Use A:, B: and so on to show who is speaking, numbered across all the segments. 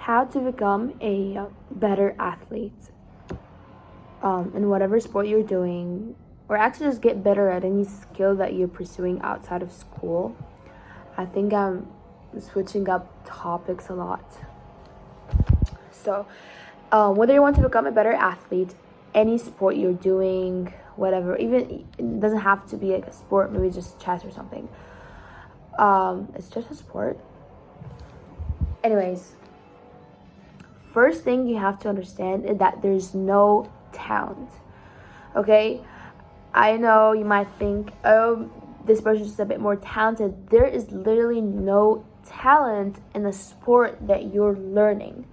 A: how to become a better athlete in whatever sport you're doing, or actually just get better at any skill that you're pursuing outside of school. I think I'm switching up topics a lot. So whether you want to become a better athlete, any sport you're doing, whatever, even it doesn't have to be like a sport, maybe just chess or something. It's just a sport. Anyways, first thing you have to understand is that there's no talent. Okay, I know you might think, oh, this person's just a bit more talented. There is literally no talent in the sport that you're learning.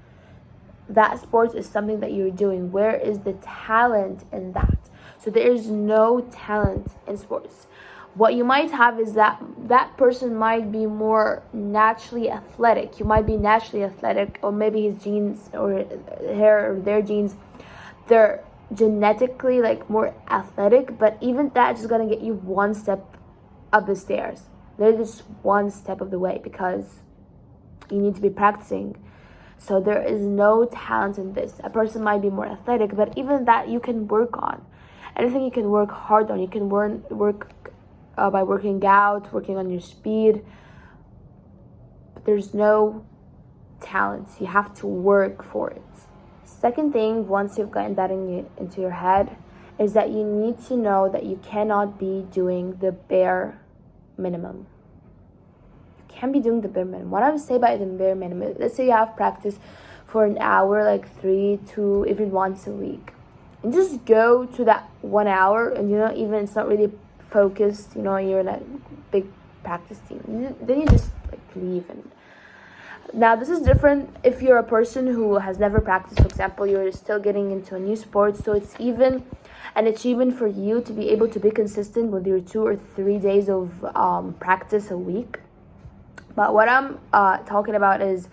A: That sport is something that you're doing. Where is the talent in that? So there is no talent in sports. What you might have is that person might be more naturally athletic. You might be naturally athletic, or maybe his genes or their genes, they're genetically like more athletic, but even that's just gonna get you one step up the stairs. They're just one step of the way because you need to be practicing. So there is no talent in this. A person might be more athletic, but even that you can work on. Anything you can work hard on. You can work by working out, working on your speed. But there's no talent. You have to work for it. Second thing, once you've gotten that into your head, is that you need to know that you cannot be doing the bare minimum. Can be doing the bare minimum. What I would say by the bare minimum, let's say you have practice for an hour, like 3 to even once a week, and just go to that 1 hour, and it's not really focused, you're in a big practice team, then you just like leave. And now this is different if you're a person who has never practiced. For example, you're still getting into a new sport, so it's even an achievement for you to be able to be consistent with your 2 or 3 days of practice a week. But what I'm talking about is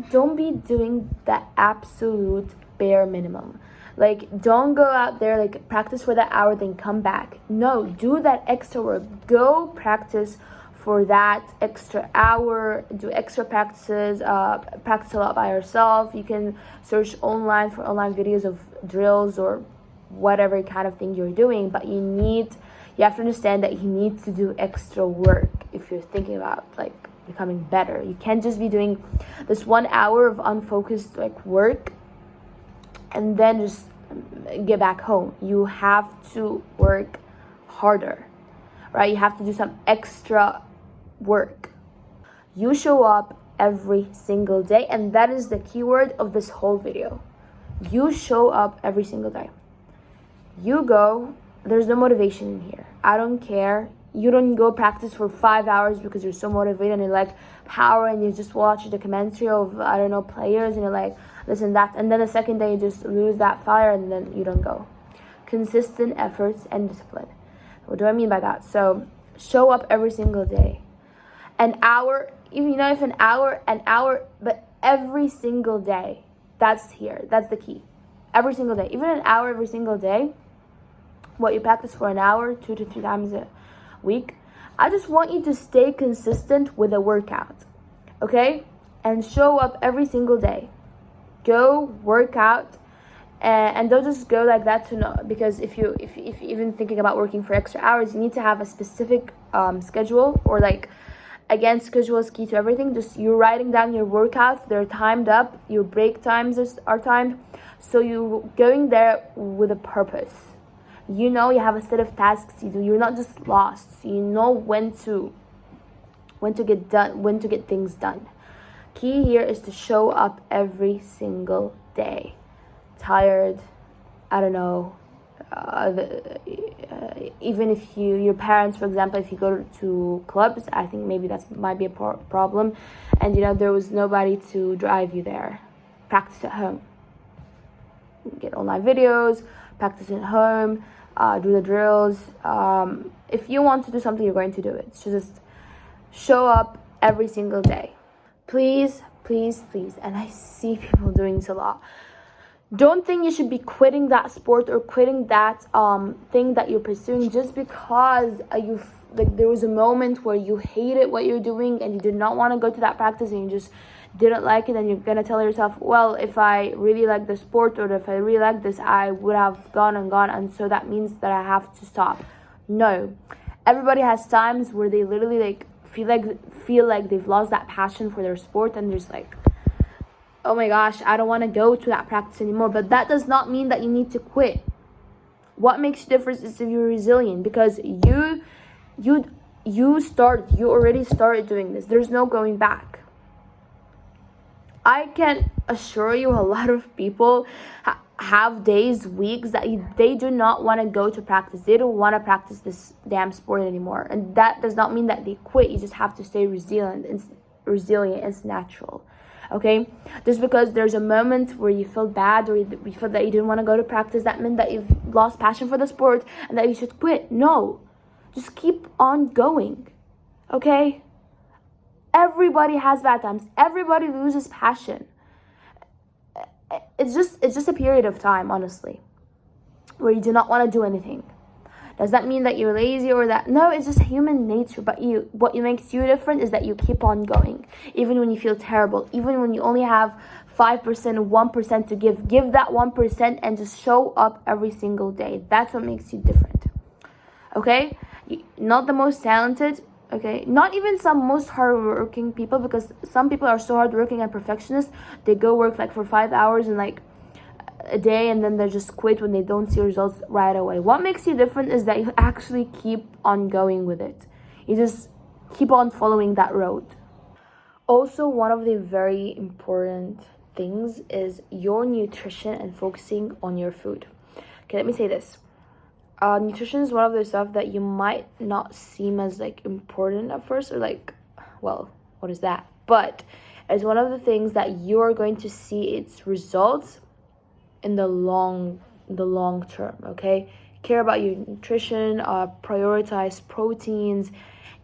A: don't be doing the absolute bare minimum. Like, don't go out there, like, practice for that hour, then come back. No, do that extra work. Go practice for that extra hour. Do extra practices. Practice a lot by yourself. You can search online for online videos of drills or whatever kind of thing you're doing. But you have to understand that you need to do extra work if you're thinking about like becoming better. You can't just be doing this 1 hour of unfocused like work and then just get back home. You have to work harder, right? You have to do some extra work. You show up every single day, and that is the keyword of this whole video. You show up every single day. You go. There's no motivation in here. I don't care. You don't go practice for 5 hours because you're so motivated and you like power, and you just watch a documentary of, I don't know, players, and you're like, this and that. And then the second day you just lose that fire and then you don't go. Consistent efforts and discipline. What do I mean by that? So show up every single day. An hour, even if an hour, but every single day. That's the key. Every single day. Even an hour every single day. What you practice for an hour, 2 to 3 times a week. I just want you to stay consistent with a workout, okay? And show up every single day. Go work out, and don't just go like that to know. Because if you even thinking about working for extra hours, you need to have a specific schedule, or like, again, schedule is key to everything. Just you're writing down your workouts, they're timed up, your break times are timed, so you're going there with a purpose. You have a set of tasks to do. You're not just lost. You know when to get things done. Key here is to show up every single day. Tired, I don't know. Even if your parents, for example, if you go to clubs, I think maybe that might be a problem. And there was nobody to drive you there. Practice at home. Get online videos. Practice at home, do the drills. If you want to do something, you're going to do it. So just show up every single day. Please, please, please. And I see people doing this a lot. Don't think you should be quitting that sport or quitting that thing that you're pursuing just because like there was a moment where you hated what you're doing and you did not want to go to that practice and you just didn't like it, and you're gonna tell yourself, well, if I really like the sport or if I really like this, I would have gone, and so that means that I have to stop. No, everybody has times where they literally like feel like they've lost that passion for their sport, and there's like, oh my gosh, I don't want to go to that practice anymore. But that does not mean that you need to quit. What makes a difference is if you're resilient, because you already started doing this. There's no going back. I can assure you, a lot of people have days, weeks that they do not want to go to practice. They don't want to practice this damn sport anymore, and that does not mean that they quit. You just have to stay resilient. It's natural. Okay, just because there's a moment where you feel bad or you feel that you didn't want to go to practice, that meant that you've lost passion for the sport and that you should quit. No, just keep on going. Okay, everybody has bad times. Everybody loses passion. It's just a period of time, honestly, where you do not want to do anything. Does that mean that you're lazy or that? No, it's just human nature. But what makes you different is that you keep on going, even when you feel terrible, even when you only have 5%, 1% to give. Give that 1% and just show up every single day. That's what makes you different. Okay, not the most talented. Okay, not even some most hardworking people, because some people are so hardworking and perfectionist. They go work like for 5 hours and like a day, and then they just quit when they don't see results right away. What makes you different is that you actually keep on going with it. You just keep on following that road. Also, one of the very important things is your nutrition and focusing on your food. Okay, let me say this. Nutrition is one of those stuff that you might not seem as like important at first, or like, well, what is that? But it's one of the things that you're going to see its results in the long term. Okay, care about your nutrition, prioritize proteins,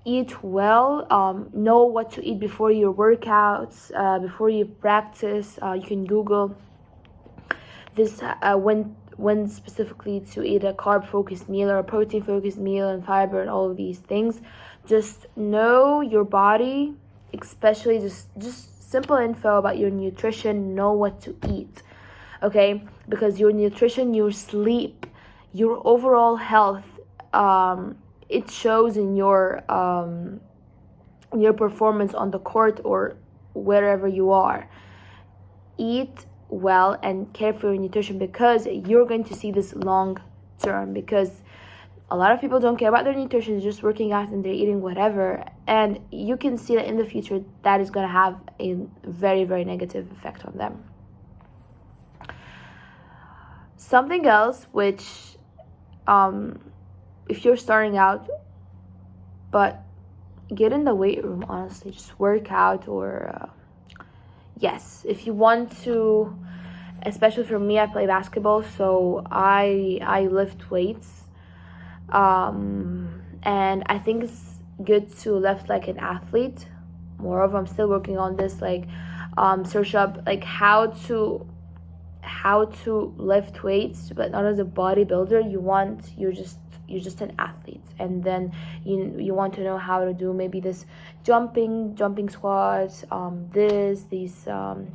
A: eat well, know what to eat before your workouts, before you practice. You can Google this when specifically to eat a carb focused meal or a protein focused meal, and fiber and all of these things. Just know your body, especially just simple info about your nutrition. Know what to eat. Okay, because your nutrition, your sleep, your overall health, it shows in your performance on the court or wherever you are. Eat well and care for your nutrition, because you're going to see this long term. Because a lot of people don't care about their nutrition, they're just working out and they're eating whatever, and you can see that in the future that is going to have a very, very negative effect on them. Something else, which if you're starting out, but get in the weight room, honestly, just work out. Or yes, if you want to, especially for me, I play basketball, so I lift weights, and I think it's good to lift like an athlete. Moreover, I'm still working on this, like search up like how to lift weights, but not as a bodybuilder. You're just an athlete, and then you want to know how to do maybe this jumping squats, these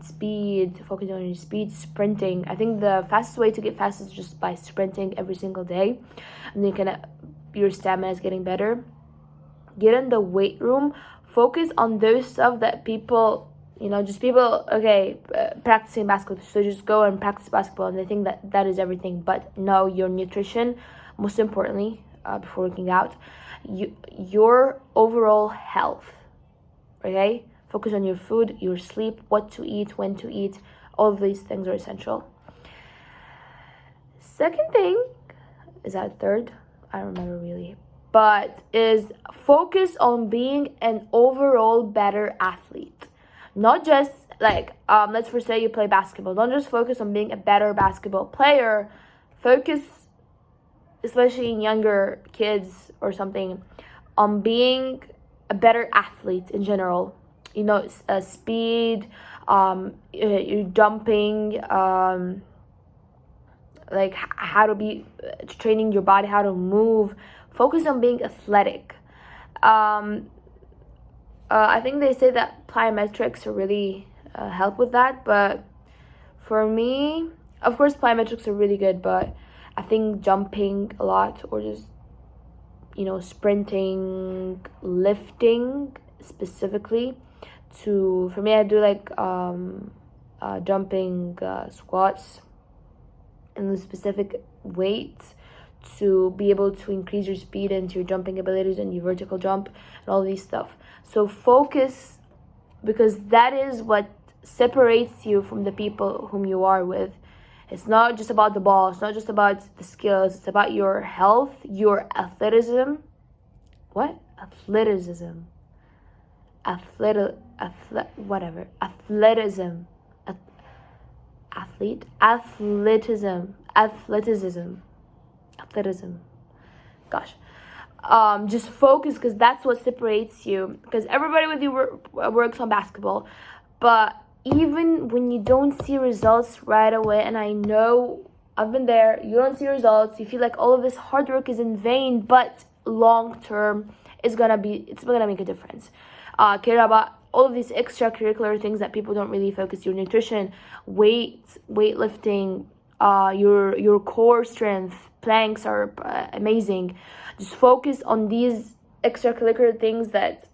A: speed, focusing on your speed, sprinting. I think the fastest way to get fast is just by sprinting every single day, and then your stamina is getting better. Get in the weight room, focus on those stuff that people, practicing basketball, so just go and practice basketball, and they think that is everything. But no, your nutrition, most importantly, before working out, your overall health. Okay, focus on your food, your sleep, what to eat, when to eat. All of these things are essential. Second thing, is that third? I don't remember really, but is focus on being an overall better athlete. Not just like, let's first say you play basketball. Don't just focus on being a better basketball player. Focus, especially in younger kids or something, on being a better athlete in general. Speed, you're jumping, like how to be training your body, how to move. Focus on being athletic. I think they say that plyometrics really help with that, but for me, of course, plyometrics are really good, but I think jumping a lot or just, sprinting, lifting specifically, for me, I do like jumping squats and the specific weights to be able to increase your speed and your jumping abilities and your vertical jump and all these stuff. So focus, because that is what separates you from the people whom you are with. It's not just about the ball, it's not just about the skills, it's about your health, your athleticism. What? Athleticism. Whatever. Athleticism. Athleticism. Gosh. Just focus, because that's what separates you. Because everybody with you works on basketball, but even when you don't see results right away, and I know I've been there, you don't see results, you feel like all of this hard work is in vain, but long term it's gonna make a difference. Care about all of these extracurricular things that people don't really focus: your nutrition, weightlifting, your core strength. Planks are amazing. Just focus on these extracurricular things that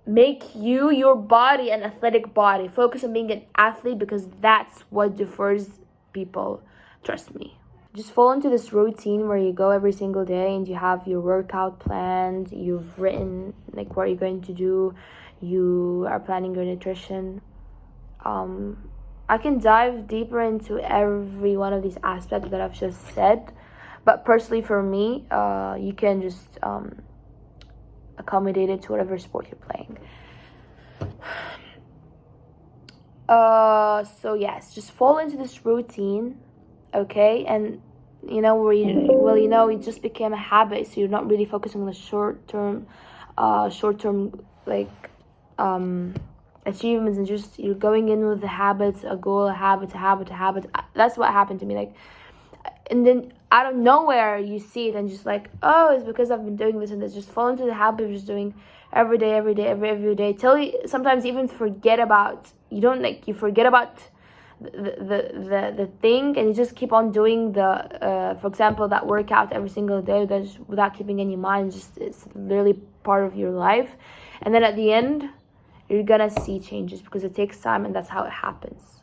A: make you, your body, an athletic body. Focus on being an athlete, because that's what differs people. Trust me. Just fall into this routine where you go every single day and you have your workout planned, you've written like what you're going to do, you are planning your nutrition. I can dive deeper into every one of these aspects that I've just said, but personally for me, you can just accommodate it to whatever sport you're playing. So yes, just fall into this routine, okay? And it just became a habit, so you're not really focusing on the short term like achievements, and just you're going in with the habits, a goal, a habit. That's what happened to me. Like, and then out of nowhere you see it and just like, oh, it's because I've been doing this and this. Just fall into the habit of just doing every day till you sometimes even forget about, you forget about the thing, and you just keep on doing the for example, that workout every single day without keeping in your mind. Just, it's literally part of your life, and then at the end you're gonna see changes, because it takes time, and that's how it happens.